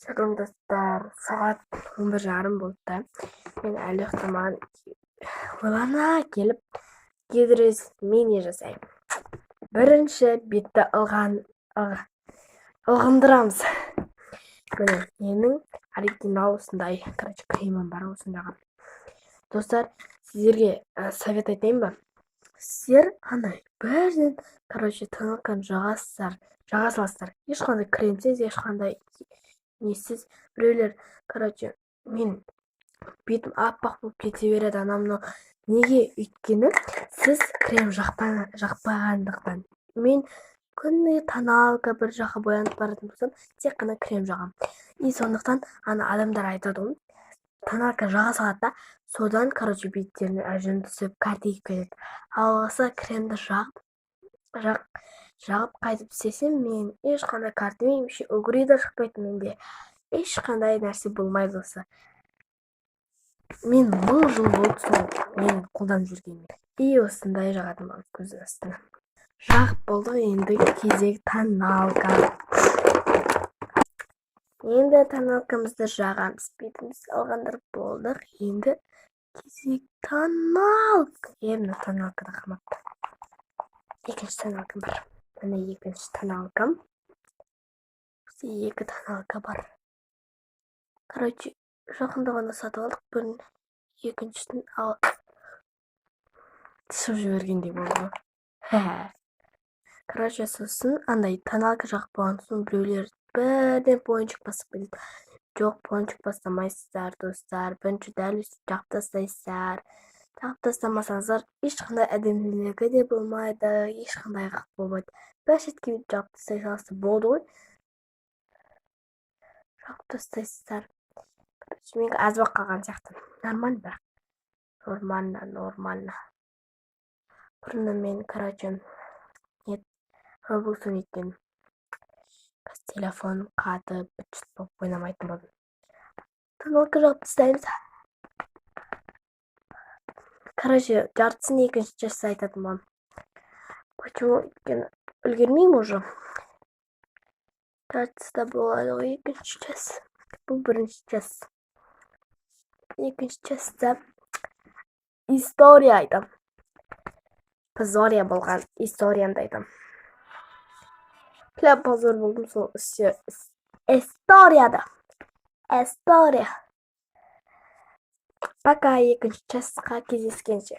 Шалом достар, сағат 11:30 болды да. Мен әлі ұйықтамаған. Ойлана келіп, гидрез мини жасаймын. Бірінші бетті ылғындырамыз. Міне, менің оригинал осындай, кремім бар осындағы. Достар, сіздерге совет айтайын ба? Сіздер бірден, тоныканы жаға саласыздар. Ешқандай кремсіз, ешқандай несіз. Біреулер, мен бетім аппақ болып кете береді, анамны. Неге? Өйткені сіз крем жақпағандықтан. Мен күнде тоналка бір жаққа боянып баратын болсам, тек қана крем жағам. И сондықтан адамдар айтады ғой, тоналка жаға салады да, содан беттеріне әжім түсіп, кәртейіп кетеді. Алғысы кремді жағып қайтып істесем, мен ешқандай кәртемеймін, үгірей де шықпайды менде. Ешқандай нәрсе болмайды осы. Мен 1000 жыл болды сол мен қолданып жүргенім. И осындай жағадым көздің астына. Жағып болдық, енді кезек тоналка. Енді тоналкамызды жағамыз, бетімізді ылғындырып болдық. Енді кезек тоналка. Мына тоналкада қалмапты. Екінші тоналкам бар. Міне екінші тоналкам. Осы екі тоналка бар. Жақында ғана сатып алдық, бірін екіншісін тышып жібергендей болды. Сосын тоналка жағып болған соң біреулер бірден пончик басып кетеді. Жоқ, пончик бастамайсыздар, достар. Бірінші дәл жағып тастайсыздар. Жағып тастамасаңыздар, ешқандай әдемілігі де болмайды, ешқандай ақ болмайды. Бір шетке жағып тастай салса болды ғой. Жағып тастайсыздар. Мен азбақ қалған сияқты. Нормально. Бұрында мен, Roblox ойнайтын. Телефон қатып, бітшіт болып ойнамайтын болдым. Тоналка жағып тастаймыз. Жартысын екінші частьта айтатын болдым. Почему? Өйткені үлгермеймін уже. Жартыста болады ғой екінші часть. Бұл бірінші часть. Екінші частьта история айтам. Позория болған историямды айтам. Позор болдым сол историяда. Пока екінші частьқа кездескенше.